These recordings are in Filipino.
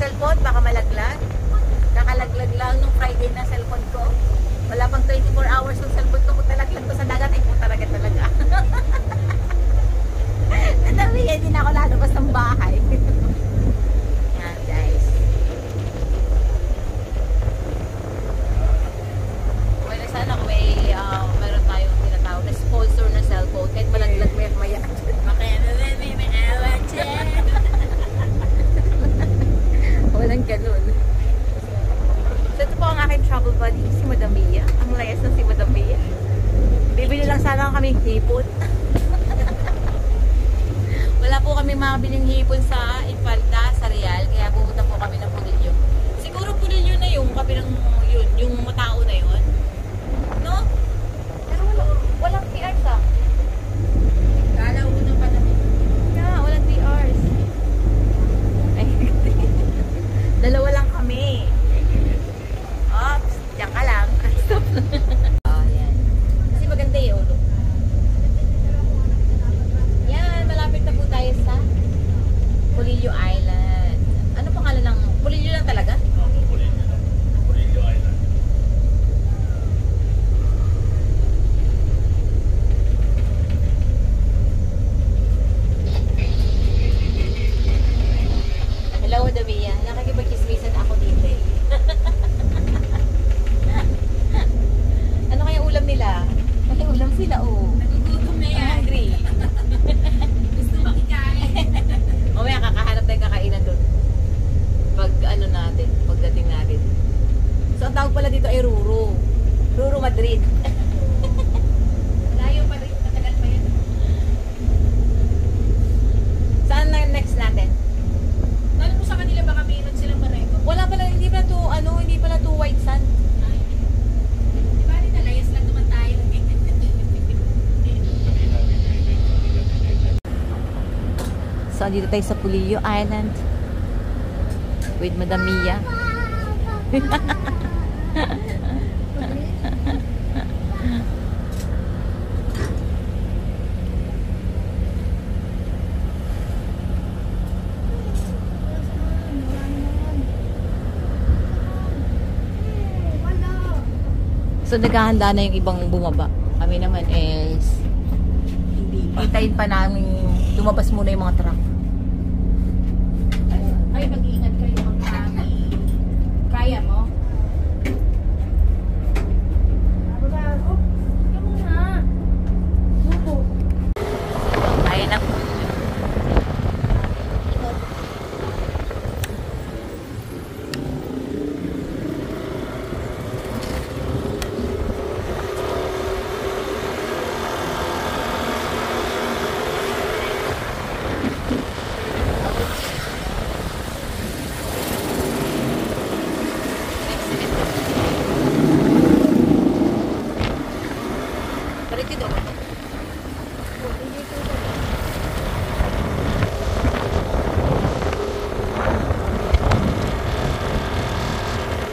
cellphone, baka malaglag. Kakalaglag lang nung Friday na cellphone ko. Wala pang 24 hours yung cellphone ko. Kung talaglag ko sa dagat, ay kung talaga. Nadami yan, hindi na ako lalabas ng bahay. Yan guys. Well, sana kung meron tayong tinatawag na sponsor na cellphone. Kahit malaglag maya. Walang ganun. So ito po ang aking travel buddy, si Madam Mia. Ang layas na si Madam Mia. Bibili lang sana kami hipon. Wala po kami makabiling hipon sa Infanta, sa Real. Kaya pupunta po kami ng Pulillo. Siguro Pulillo na yung kabilang yun, yung matao na yun. No? Pero walang PRs ah. Kala ko ng panamit. Yeah, walang PRs. Ay, dalawa lang kami. Oops, diyan ka lang. Stop. Oh, yan. Kasi maganda yun. Yan, malapit na po tayo sa Pulillo Island. Ano pangalan ng Pulillo lang talaga? Pulillo lang. Pulillo Island. Hello, Damia. Nakikipag-chismisan ako dito eh. Ano kaya ulam nila? May ulam sila oh. Nagugutom na yan. Hungry. Gusto makikain. Mamaya kakahanap tayong kakainan doon. Pag ano natin, pagdating natin. So ang tawag pala dito ay Ruru. Ruru Madrid. Layo pa rin. Matagal pa yan. Saan na next natin? Alam mo sa kanila baka mayroon silang bareko. Wala pala, hindi pala to white sand. Di ba rin nalayas lang naman tayo. So dito tayo sa Pulillo Island with Madam Mia. So naghahanda na yung ibang bumaba. Kami naman is hintayin pa namin lumabas muna yung mga truck. Ay, mag-iingat kayo pag kami. Kaya mo? Kaya na.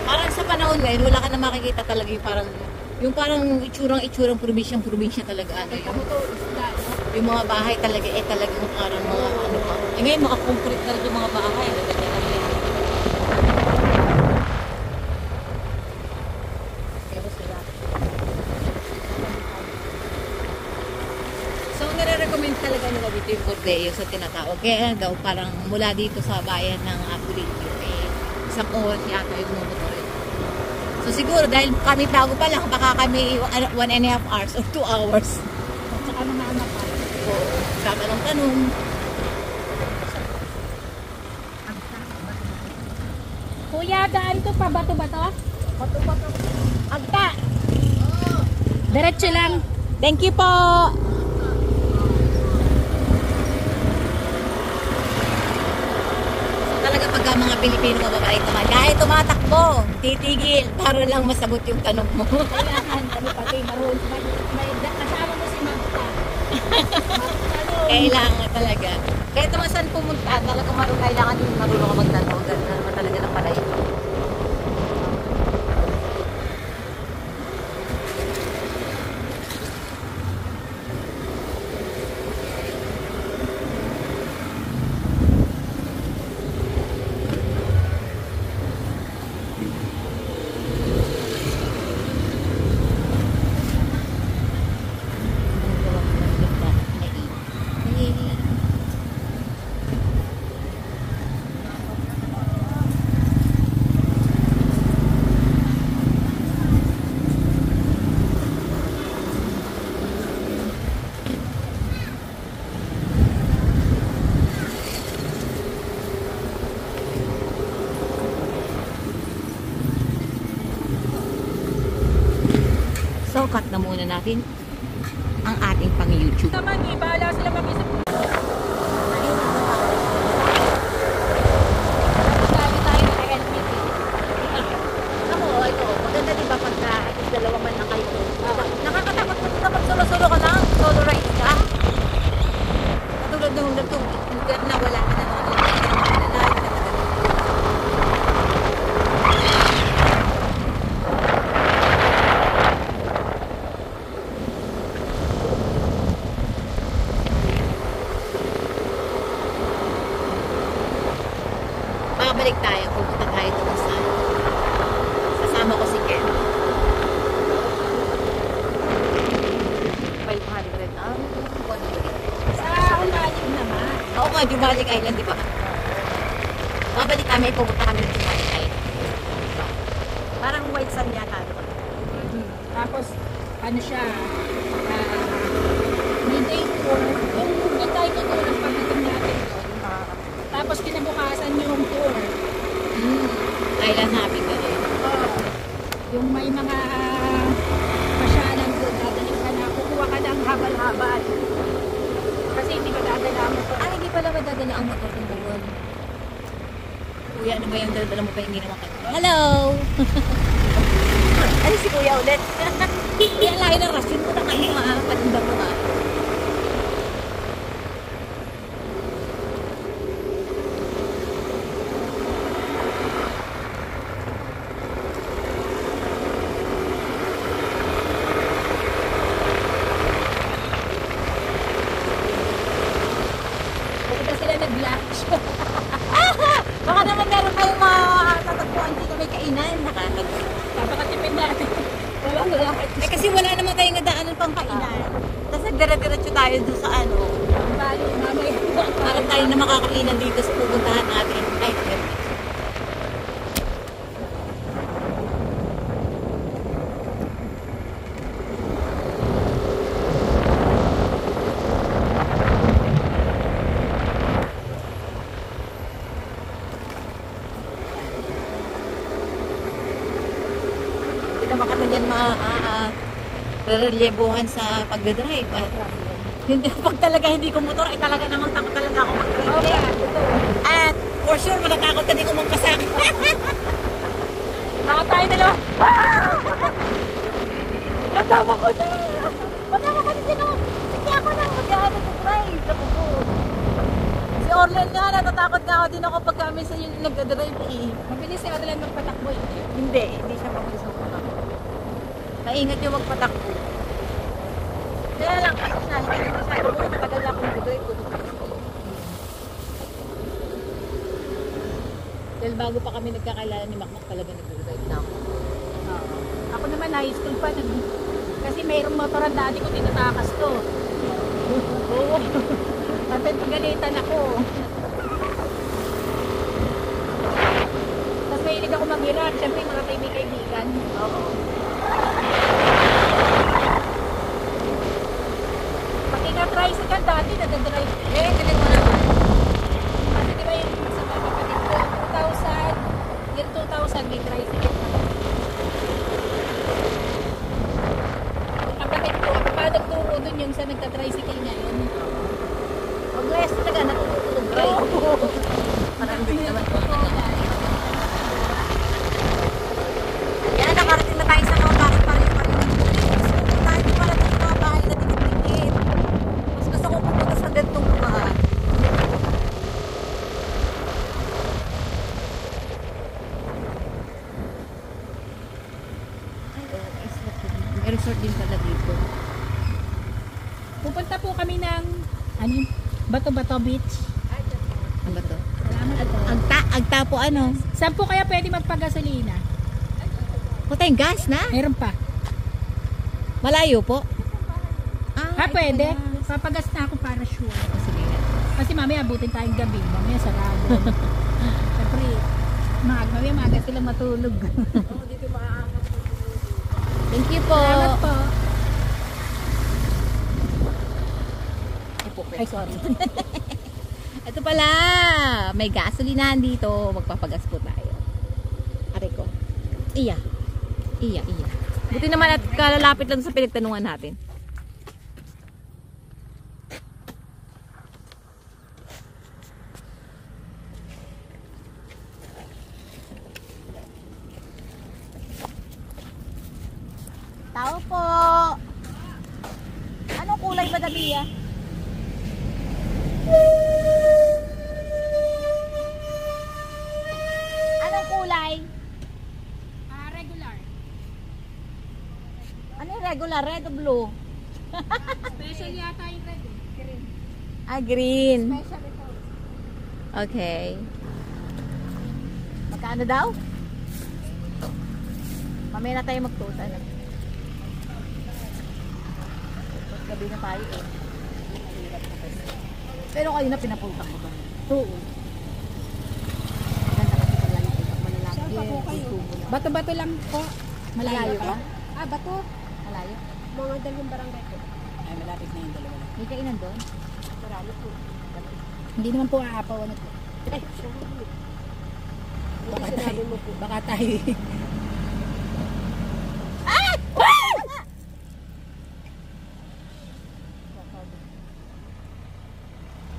Parang sa panahon ngayon, wala ka na makikita talaga yung parang itsurang probinsya talaga. Ano, yung mga bahay talaga, talagang parang mga ano pa. Ngayon, mga concrete na rin yung mga bahay. So, nire-recommend talaga nila dito yung Cordeo sa tinatawag. Kaya daw, parang mula dito sa bayan ng Apulillo, isang oras yata yung motor. So siguro dahil kami bago pa lang, baka kami 1.5 hours or 2 hours. At saka nanganap pa. Oo, tanong. Kuya, daan to pa. Bato-bato? Bato-bato. Agta. Diretso lang. Thank you po! Talaga pagka mga Pilipino mababait naman, kahit tumatakbo, titigil para lang masagot yung tanong mo. Kailangan kami pati marunong. May kasama mo si Magta. Kailangan talaga. Kahit naman saan pumunta, talaga kailangan din marunong ka magtanong. Ganun naman talaga ng palay. i-cut na muna natin ang ating pang YouTube. Naman eh, bahala sila mag-isip. Sabi tayo na LPG. Ako, ito, maganda diba pagka dalawa man na kayo. Nakakatakot mo kapag solo-solo ka lang, solo ride ka. Katulad nung lugar na wala ka na babalik tayo, pupunta tayo doon sa kasama ko si Ken. 500 ang 100. Sa Umalig naman. Oo nga, Jumalik Island, di ba? Babalik kami, pupunta kami ng Jumalik Island. Diba? Parang white sand yata doon. Tapos, ano siya, midday tour. Yung midday na tour ang pagdating natin doon. Tapos kinabukasan yung tour. Island hopping ka rin. Yung may mga pasyalan doon, dadalik ka na, kukuha ka ng habal-habal. Kasi hindi ba dadala mo to? Ah, hindi pala madadala ang motor ng doon. Kuya, ano ba yung dala mo pa hindi naman kayo? Hello! Ano si Kuya ulit? Kaya lahi ng rasyon mo na kayo mga patunda mo nga. Pupunta sila nag-lunch. Baka naman meron kayong mga tatagpuan dito may kainan. Napakatipid natin. Walang lakad. Eh kasi wala naman tayong nadaanan pang kainan. Tapos nagdara-diretso tayo doon sa ano. Bali, mamaya. Para tayo na makakainan dito sa pupuntahan natin. Ay, hindi ka makatagyan reliebuhan sa pagdadrive. At hindi, pag talaga hindi ko motor, ay talaga namang takot talaga ako mag-drive. At for sure, matatakot ka din umangkasak. Baka tayo dalawa. Matama ko na! Matama ko na sino! Sige ako na mag-ano to drive. Naku po. Si Orlen nga, natatakot nga ako din ako pag kami sa yung nag-drive eh. Mabilis si Orlan magpatakbo eh. Hindi siya mabilis magpatakbo. Maingat yung magpatakbo. Kaya lang kasi na, hindi ko masyado kung matagal na akong nag-drive ko. Dahil bago pa kami nagkakilala ni Makmak talaga nag-drive na ako. Ako naman high school pa. Kasi mayroong motor ang daddy ko, tinatakas to. Oo. Tapos pagalitan ako. Tapos mahilig ako mag-iran. Siyempre mga kaibigan. Oo. Pati nga tricycle dati, nag-drive. Eh, galing mo naman. Kasi di ba yung sa mga kapatid ko, 2000, may tricycle na. Yung kapatid ko, pa nagturo dun yung sa nagka-tricycle ngayon. Pag-rest talaga, natutulog drive. Parang hindi naman po. Yan, nakarating na tayo sa mga bahay pa rin. Tayo pala sa mga bahay na dikit-dikit. Mas gusto ko pupunta sa gantong lugar. May resort din pala dito. Pupunta po kami ng, ano yun? Bato-Bato Beach. Ano ba to? Salamat po. Agtapo ano? Saan po kaya pwede magpagasolina? Putay, gas na? Meron pa. Malayo po? Ha, pwede. Papagas na ako para sure. Sige nga. Kasi mamaya abutin tayong gabi. Mamaya sarado. Siyempre, mamaya maga sila matulog. Thank you po. Salamat po. Ay, sorry. Ito pala, may gasolinahan dito. Magpapagas po tayo. Are ko. Iya. Buti naman at kalalapit lang sa pinagtanungan natin. Tao po. Anong kulay ba, Dabia? Anong kulay? Regular. Ano yung regular? Red o blue? Special yata yung red. Green. Ah, green. Special ito. Okay. Magkano daw? Mamaya na tayo magtutan. Gabi na tayo eh. Pero kayo na pinapunta ko ba? Oo. Ganda kasi pala yung itak malalaki. Saan pa po kayo? Bato-bato lang po. Malayo ka? Ah, bato. Malayo? Mga dalawang barangay po. Ay, malapit na yung dalawa lang. May kainan doon? Marami po. Hindi naman po aapaw ano po. Ay, baka tayo mo po. Baka tayo.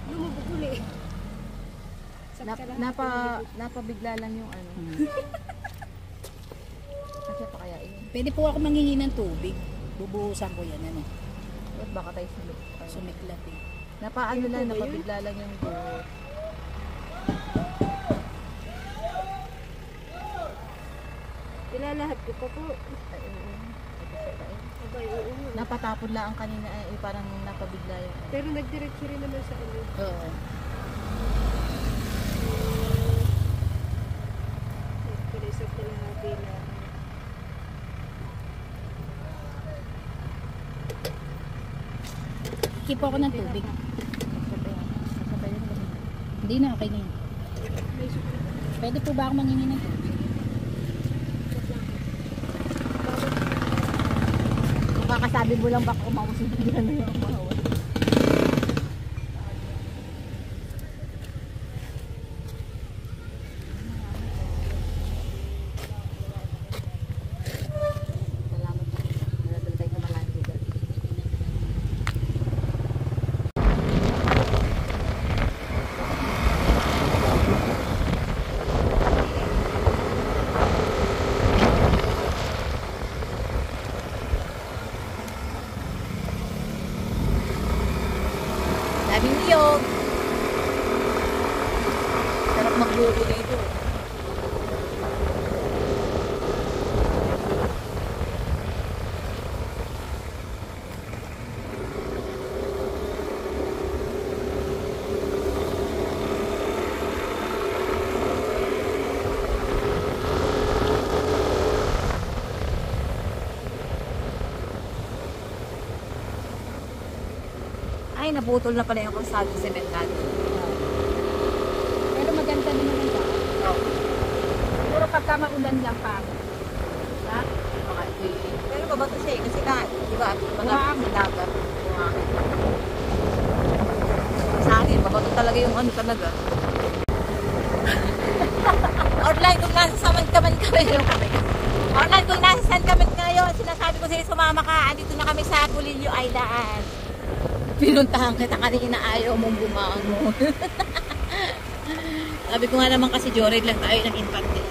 Lumubog uli. Napabigla lang yung ano. Kasi pa kaya yun. Pwede po ako manghingi ng tubig. Bubuhusan ko yan ano. At baka tayo Sumiklap eh. Napaano lang, napabigla lang yung buhok. Ilalahat ko pa po. Napatapon lang ang kanina eh, parang napabigla yung Pero nagdiretso rin naman sa ano. Oo. Nagdiretso ko lang na. Keep ako ng tubig. Hindi na, okay na yun. Pwede po ba ako mangingi ng tubig? Makakasabi mo lang baka umawasin na yan yung umawas. Salamat. Nadal tayo sa malaki dito. Daming niyog. Sarap magluto dito. Ay, naputol na pala yung kalsado sa sementado. Pero maganda naman ang daan. Oo. Siguro pagka maulan lang pa. Ha? Okay. Pero babato siya eh, kasi ka, di ba, Buhangin. sa dagat. Buhangin. Sa akin, babato talaga yung ano talaga. Online, kung nasa San Kaman kami. Online, kung nasa San Kaman ngayon, sinasabi ko sa'yo, sumama ka, andito na kami sa Pulilio Island. Pinuntahan kita kanina, ayaw mong bumangon. Sabi ko nga naman kasi joyride lang tayo ng infante.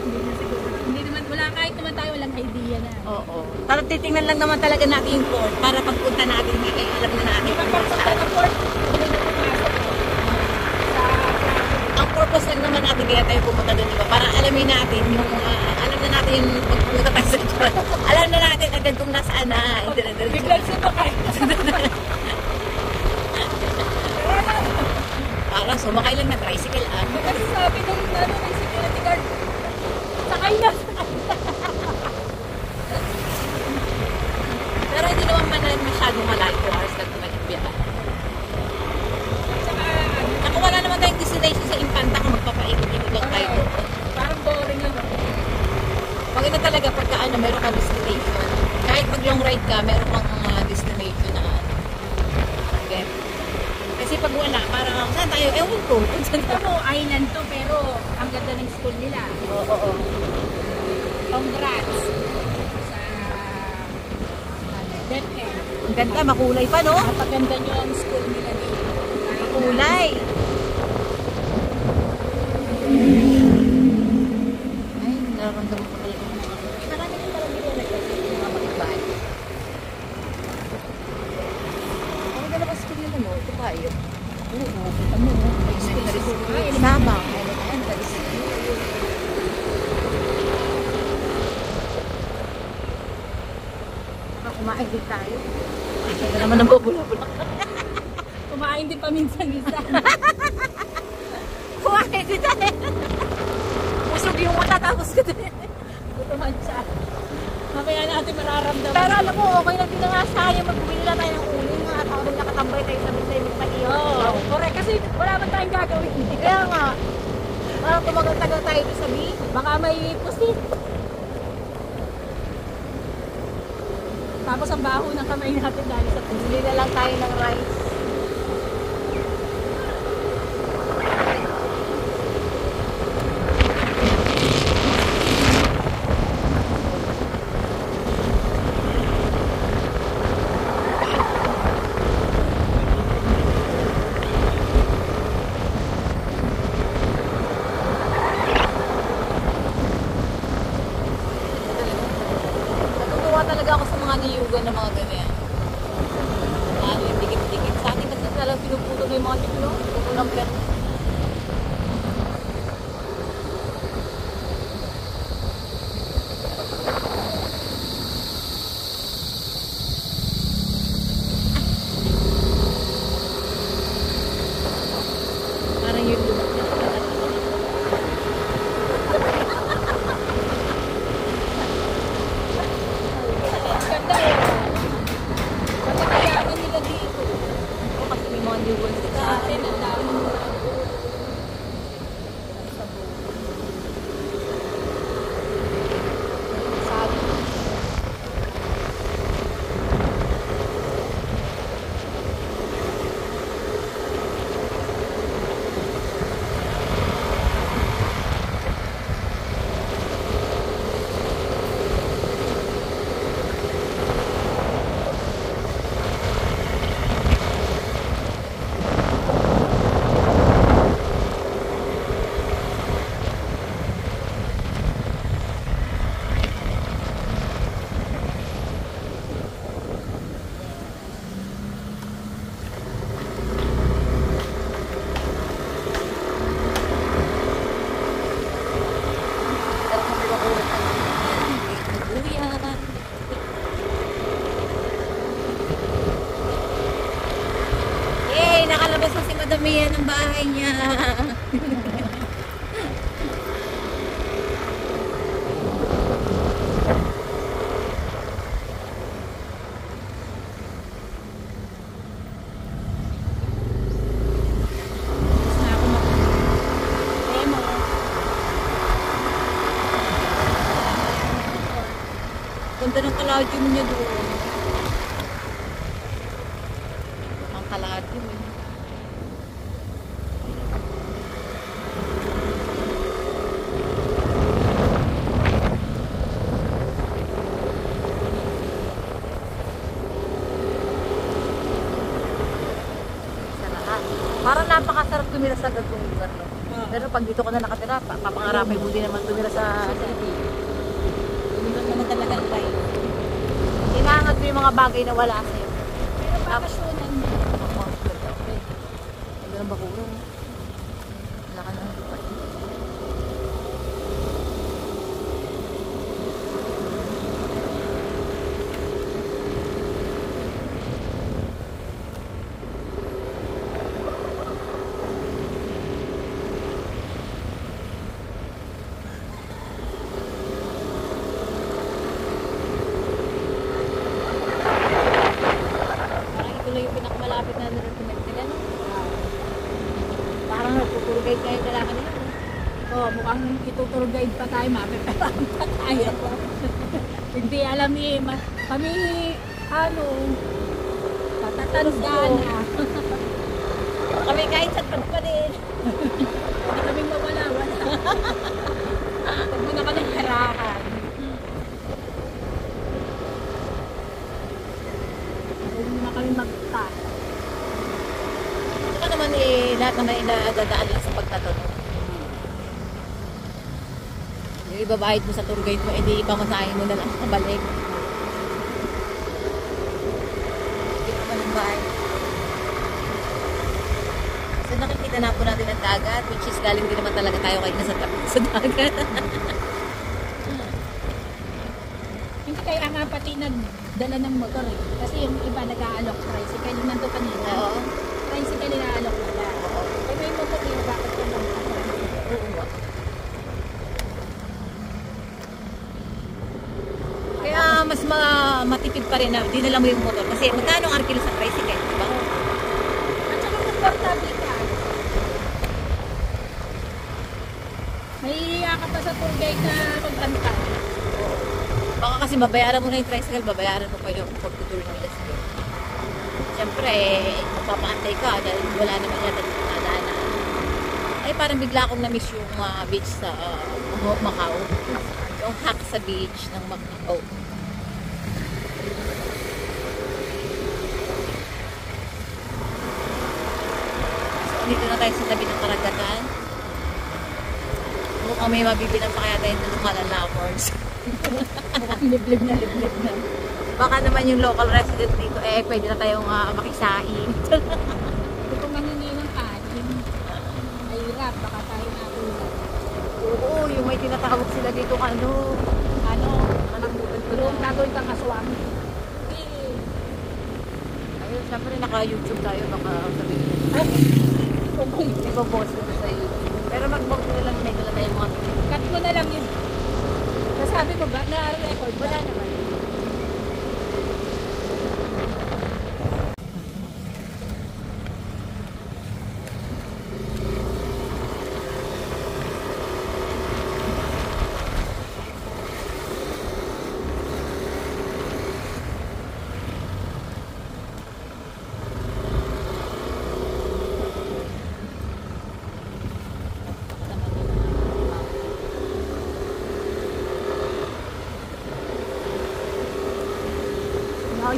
Hindi na siguro. Hindi naman, wala kahit naman tayo, walang idea na. Oo. Para titingnan lang naman talaga natin yung port para pagpunta natin, hindi alam na natin kung saan. Ang purpose lang naman natin kaya tayo pumunta doon, diba? Para alamin natin yung, alam na natin yung pagpunta tayo sa port. Alam na natin agad kung nasaan na. Biglang siya kayo. Para sumakay lang na tricycle ah. Kasi sabi nung may security guard, sakay na. Pero hindi naman masyadong malayo 2 hours lang naman yung biyahe. Ako wala naman tayong destination sa Infanta kung magpapaikot-ikot lang tayo doon. Parang boring lang. Maganda talaga pagka ano, meron ka destination. Kahit pag long ride ka, meron kang destination na ano. Okay. Kasi pag wala, parang saan tayo? Ewan ko. Saan tayo? Ano, island to, pero ang ganda ng school nila. Oo. Congrats. DepEd. Ang ganda, makulay pa, no? Napaganda nyo ang school nila dito. Kulay. Ay, nararamdaman ko talaga. Marami din parang binilagay sa mga kapitbahay. Ang ganda ba school nila, no? Ito pa yun. Oo, kita mo. May school na rin. Sama. Ayan, talis. Kumain din tayo. Ito naman ang bubula-bula. Kumain din paminsan-minsan. Kumain din tayo. Usog yung mata tapos ko din. Gutuman siya. Mamaya natin mararamdaman. Pero alam mo, okay na din nga sayang magbili na tayo ng uling nga at habang nakatambay tayo sa bisay magpahiyo. Oo, correct. Kasi wala man tayong gagawin. Kaya nga, parang tumagal-tagal tayo sa B. Baka may pusit. Tapos ang baho ng kamay natin dahil sa pusit. Bili na lang tayo ng rice. Natutuwa talaga ako sa mga niyugan na mga ganyan. Ano yung dikit-dikit. Sa akin kasi talagang pinuputo na yung mga tiklo. Puto ng pera. Parang yung lumak na. Ganda eh. Kasi kayaman nila dito. O kasi may mga niyugan Sa sa atin, ang dami mo. Sabi. Yay! Nakalabas na si Madam Mia ng bahay niya. Tapos na ako mag-demo. Ganda ng kaladium niya doon. Ang kaladium eh. Sarap. Parang napakasarap tumira sa gagawin lugar, no? Pero pag dito ka na nakatira, papangarapin mo din naman tumira sa city. Hindi naman talaga tayo. Inaangat mo yung mga bagay na wala sa'yo. Pero bakasyonan mo. Ang ganda ng bakulong. Wala ka na. Parang ito lang yung pinakamalapit na narating nila, no? Parang nagtuturo guide kayo kailangan nila. Oh, mukhang itutur guide pa tayo, mapiperang pa tayo. Hindi alam eh, kami, ano, patatanda na. Kami kahit sa pa din. Hindi kami mawala-wala. Huwag mo na kami harahan. naman inadadaan lang sa pagtatanong. Yung ibabayad mo sa tour guide mo, edi ipamasahin mo na lang pabalik. Hindi naman ang bahay. So nakikita na po natin ang dagat, which is galing din naman talaga tayo kahit nasa sa dagat. Hindi kaya nga pati nagdala ng motor eh. Kasi yung iba nag-aalok tricycle. Yung nandun kanina. Oo. Tricycle nila-aalok nila. Kaya may motor yung bakit ko lang Oo. Kaya mas matipid pa rin na dinala mo yung motor. Kasi magkano ang arkilo sa tricycle, di ba? At saka komportable ka. Mahihiya ka pa sa tour guide na pagkanta. Baka kasi babayaran mo na yung tricycle, babayaran mo pa yung pag-tour nila sa'yo. Siyempre, mapapaantay ka dahil wala naman yata dito nadaanan. Ay, parang bigla akong na-miss yung beach sa Macau. Yung hack sa beach ng Macau. So, dito na tayo sa tabi ng karagatan. Mukhang may mabibilang pa kaya tayo dito sa Malalapors. Liblib na. Baka naman yung local resident dito, pwede na tayong makisain. Ito kung mangingi ng kanin, ay hirap, baka tayo natulad. Oo, yung may tinatawag sila dito, ano, Nagbutan ko doon, gagawin kang aswang. ayun, syempre naka-YouTube tayo, baka sabihin. Di ba boss ito sa YouTube? Pero mag-box na lang, may dala tayong mga Cut mo na lang yun. Nasabi mo ba, na-record? wala naman. Ay,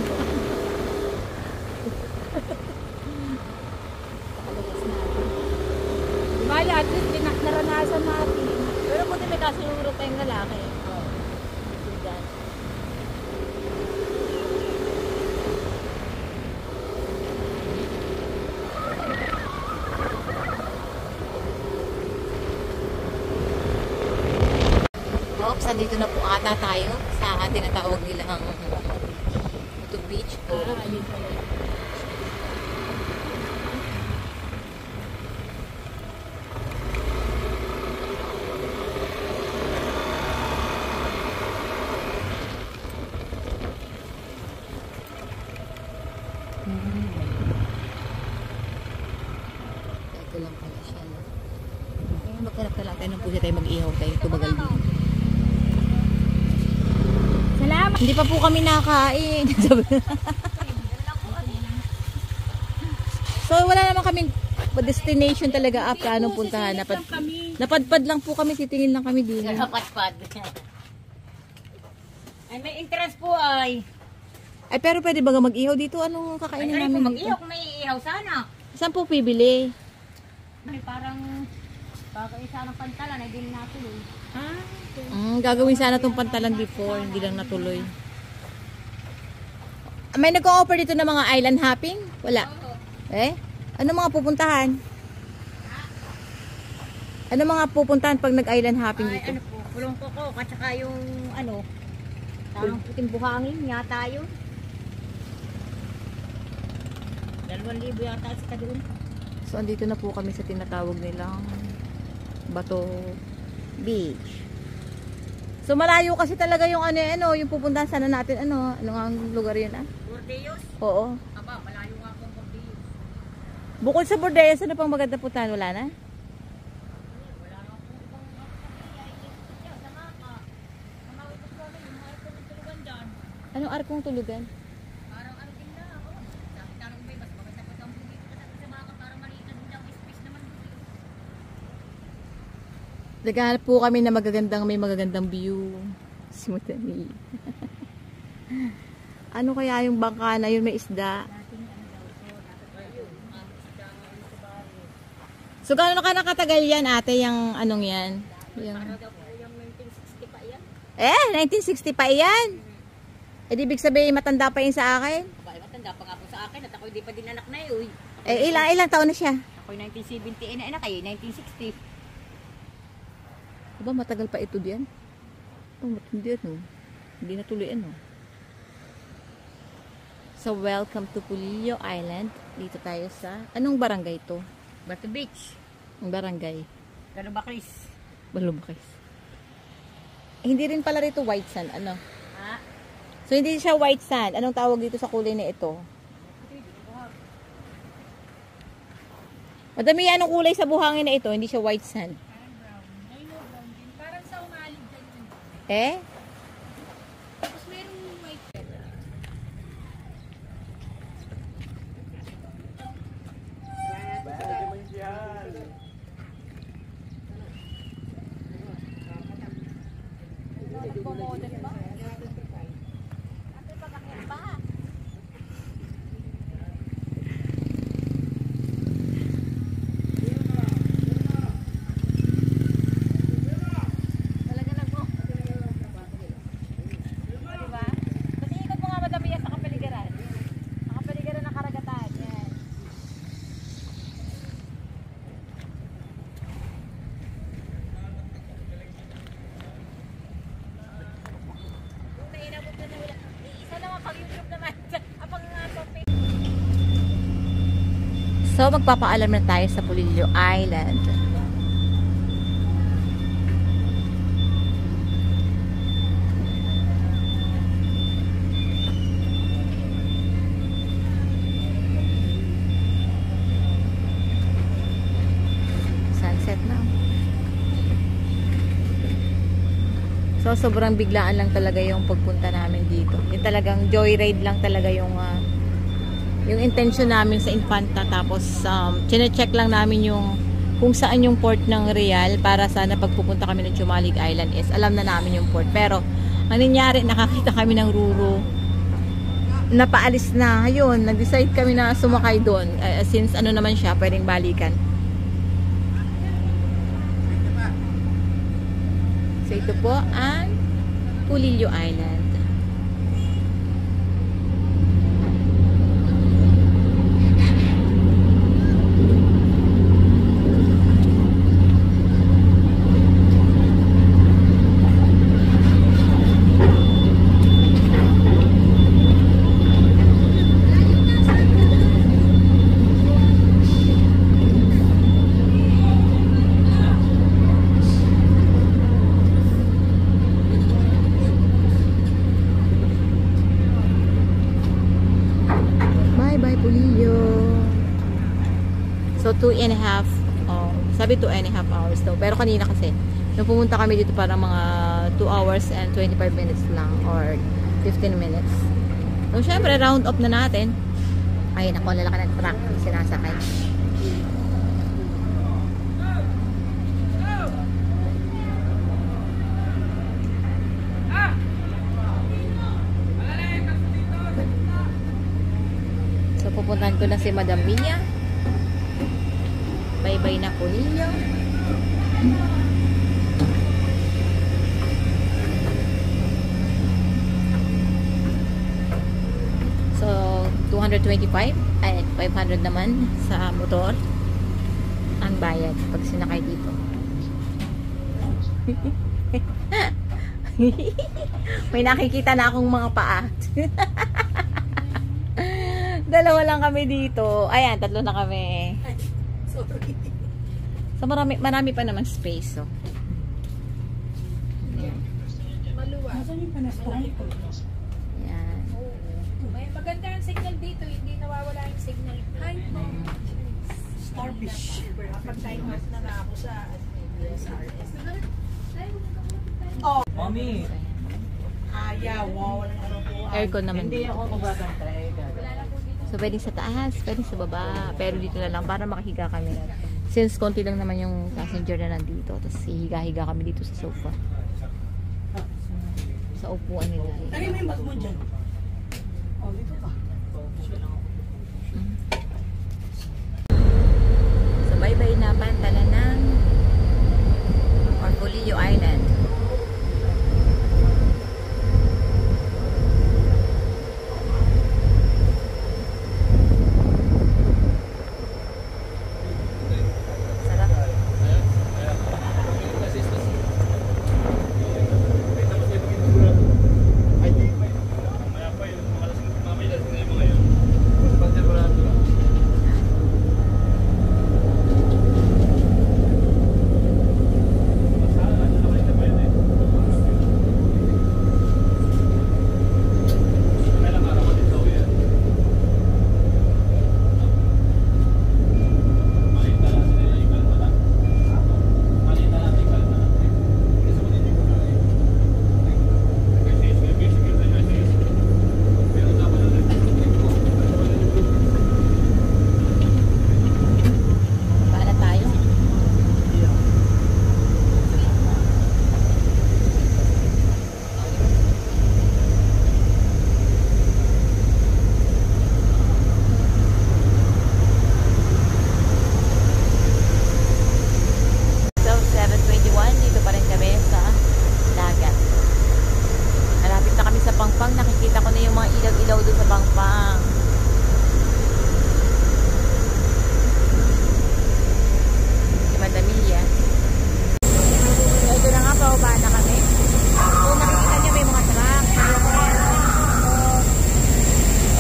Bala, at least naranasan natin. Pero buti may kasunuro tayong lalaki. Oo. Diyan. Oops, andito na po ata tayo sa tinatawag nilang Mutug Beach. Ayun pala. Ito lang pala siya. Maghanap na lang tayo ng pusa tayo mag-ihaw tayo. Tumagal din. Salamat. Hindi pa po kami nakain. So wala naman kaming destination talaga anong puntahan. Napadpad lang po kami, titingin lang kami din. Napadpad. Ay, may interest po ay. Ay pero pwede ba mag-ihaw dito? Anong kakainin Ay, namin? kung mag-ihaw, kung may ihaw sana. Saan po bibili? Ay, parang baka isa ng pantalan ay din natuloy. Gagawin sana itong pantalan before, hindi lang natuloy. May nag-o-offer dito ng mga island hopping? Wala. Eh? Ano mga pupuntahan? Ano mga pupuntahan pag nag-island hopping Ay, dito? ano po, pulong koko, at saka yung ano, parang puting buhangin yata yun. 2,000 yata sa doon. So, andito na po kami sa tinatawag nilang Bato Beach. So, malayo kasi talaga yung yung pupuntahan sana natin, ano ang lugar yun, Bordeos? Oo. Aba, malayo nga akong Bordeos. Bukod sa Bordeaux, ano pang maganda puntahan? Wala na? Wala na akong sama ka. Kamawin ko ko yung mga ito ng tulugan dyan. Anong arkong tulugan? Parang ano din na ako. Sabi tanong ba, mas maganda pa ang dito sa baka para maliit na din ang space naman dito. Naghahanap po kami na may magagandang view. Simutani. Ano kaya yung bangka na yun, may isda? So, gaano ka nakatagal yan, ate, yung anong yan? Yung... Para daw po yung 1960 pa yan. 1960 pa yan? Eh, di ibig sabihin, matanda pa yun sa akin? Aba, matanda pa nga po sa akin at ako hindi pa din anak na yun. Ilang taon na siya? Ako 1970 na anak kayo, 1960. Diba, matagal pa ito diyan? Oh, matindi yan, oh. Hindi natuloy, ano. So, welcome to Pulillo Island. Dito tayo sa... Anong barangay to? Bato Beach. Ang barangay. Gano'n ba, Chris? Balubakis. Hindi rin pala rito white sand, ano? Ha? So, hindi siya white sand. Anong tawag dito sa kulay na ito? Madami yan ang kulay sa buhangin na ito. Hindi siya white sand. Parang brown. Ay, no, brown din. Parang sa umalig dyan yun. Eh? Tapos merong white. Nagpo-model ba? Ate, pagkakit pa. Talaga lang po. Diba? Kasi ikot mo nga madami yan sa kapaligiran. Sa kapaligiran ng karagatan. Yan. Nainabot na wala. Isa lang ang pag-YouTube naman. Apang nga po. So, magpapaalam na tayo sa Pulillo Island. Sunset na. So, sobrang biglaan lang talaga yung pagpunta namin dito. Yung talagang joyride lang talaga yung intention namin sa Infanta. Tapos, chine-check lang namin yung kung saan yung port ng Real para sana pagpupunta kami ng Chumalig Island is alam na namin yung port. Pero, ang nangyari, nakakita kami ng Ruru. Napaalis na. Ayun, nag-decide kami na sumakay doon. Since ano naman siya, pwedeng balikan. So, ito po ang Pulillo Island. So, 2.5, sabi 2.5 hours daw. Pero kanina kasi, nung pumunta kami dito para mga 2 hours and 25 minutes lang or 15 minutes. So, syempre, round up na natin. Ayun, ako, lalaki ng truck sinasakay. So, pupuntahan ko na si Madam Mia. Bye-bye na po ninyo. So, 225 ay 500 naman sa motor ang bayad pag sinakay dito. May nakikita na akong mga paa. Dalawa lang kami dito. Ayan, tatlo na kami. Sorry. So, marami pa naman space. So. Maluwag. Nasaan yung panastay ko? Ayan. May maganda ang signal dito. Hindi nawawala yung signal. Hi, Starfish. Kapag time out na na ako sa SRS. Mami! Ayaw, wow, walang ano po. Aircon naman Hindi dito. ako magbabantay. So, pwedeng sa taas, pwedeng sa baba. Pero dito na lang para makahiga kami na. Since konti lang naman yung passenger na nandito. Tapos higa-higa kami dito sa sofa. Sa upuan nila. Ano yung bag mo dyan? Oh, dito ka. So, Baybay na pantalan ng Marcolillo Island. Nakikita ko na yung mga ilaw-ilaw doon sa Pangpang. Si Madamilla. Ito na nga, pababa na kami. Kung nakikita nyo may mga truck.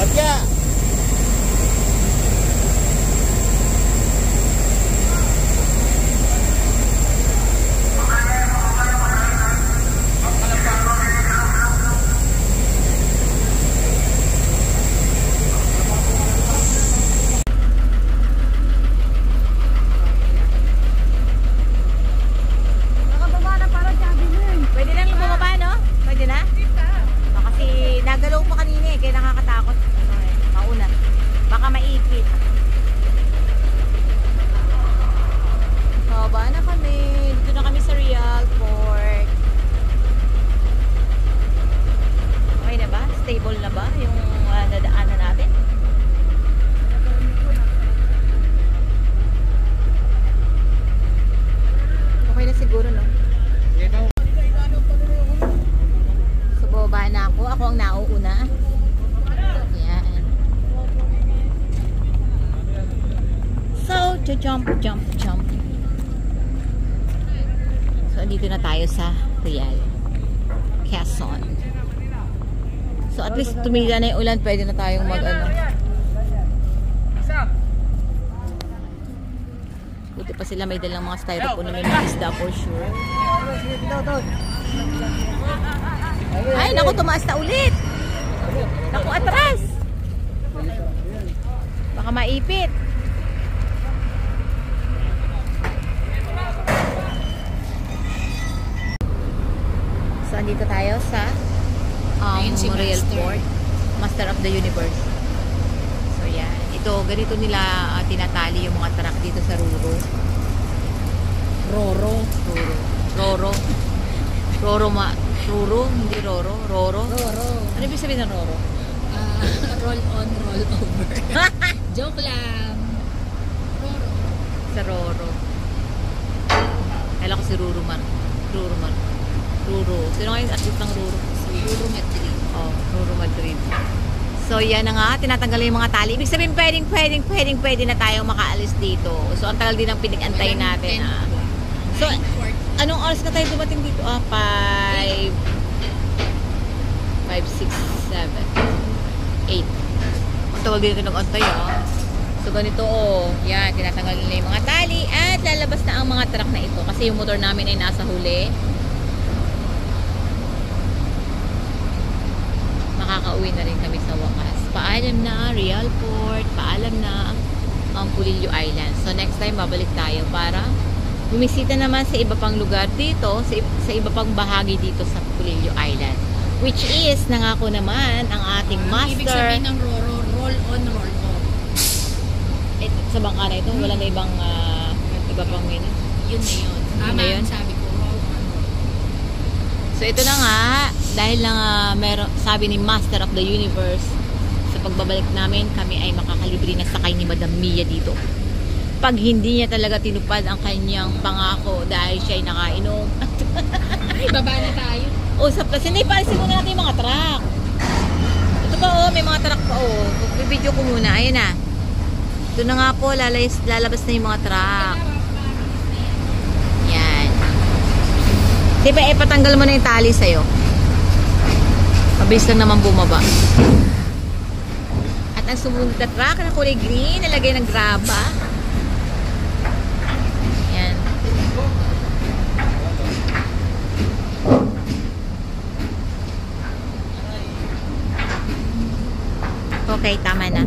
Atya! Jump. So, dito na tayo sa Real Quezon. So, at least tumila na yung ulan. Pwede na tayong mag-ano. Buti pa sila may dalang mga styrofoam na may mga isda for sure. Ay, naku, tumaas na ulit. Naku, atras. Baka maipit. So, andito tayo sa Real Port, Master of the Universe. So, yan. Ito, ganito nila tinatali yung mga truck dito sa Roro. Hindi Roro. Roro. Ano ibig sabihin ng Roro? Roll on, roll over. Joke lang. Roro. Sa Roro. Kala ko si Ruro man. Ruro. Sino ngayon artist ng Ruro? Roro Madrid. Oh, Ruro Madrid. So, yan na nga. Tinatanggal yung mga tali. Ibig sabihin, pwede na tayo makaalis dito. So, ang tagal din ang pinag-antay natin. So, anong oras na tayo dumating dito? 5, 6, 7, 8. Ang tagal din ito nag-antay, So, ganito, yan. Tinatanggal nila yung mga tali. At lalabas na ang mga truck na ito. Kasi yung motor namin ay nasa huli. Makakauwi na rin kami sa wakas. Paalam na Real Port, paalam na ang Pulillo Island. So next time babalik tayo para bumisita naman sa iba pang lugar dito, sa iba pang bahagi dito sa Pulillo Island. Which is, nangako naman ang ating master. Ibig sabihin ng Roro, roll on, roll off. Sa bangka na ito, wala na ibang iba pang meaning. Yun na yun. Tama yun, sabi ko, roll on. So ito na nga, dahil lang sabi ni Master of the Universe, sa pagbabalik namin, kami ay makakalibre na sakay ni Madam Mia dito. kapag hindi niya talaga tinupad ang kanyang pangako dahil siya ay nakainom. Ay, baba na tayo. O sa plus, hindi, paalisin muna natin yung mga truck. Ito pa oh, may mga truck pa oh. Bibidyo ko muna, ayun na. Ito na nga po, lalabas na yung mga truck. Yan. Diba, patanggal mo na yung tali sa'yo. Mabilis lang naman bumaba. At ang sumunod na truck na kulay green, nalagay ng graba. Yan. Okay, tama na.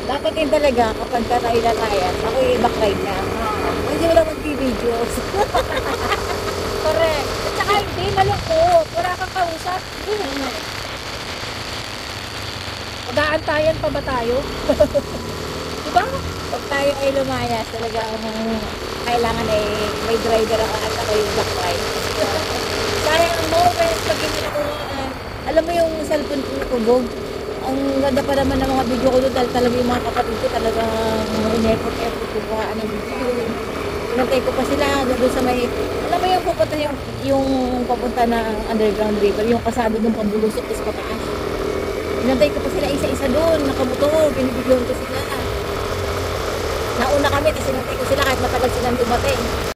Dapat din talaga kapag katayo-tayan, ako yung back-ride na. Hindi mo lang mag-videos. Correct. At saka hindi, malungkot. Wala kang kausap. Mag-aantayan pa ba tayo? Diba? Pag tayo ay lumayas, talaga kailangan ay may driver ako at ako yung back-ride. Sayang ang moments pag hindi ako, alam mo yung cellphone ko natubog. Ang ganda pa naman ng mga video ko doon dahil talaga yung mga kapatid ko talagang in-effort yung kuhaan ng video. Pinantay ko pa sila doon sa may, alam mo yung pupunta yung papunta ng underground river, yung kasado ng pambulusok tapos pataas. Pinantay ko pa sila isa-isa doon, nakamotor, binibigyan ko sila. Nauna kami, tapos sinantay ko sila kahit matagal silang dumating.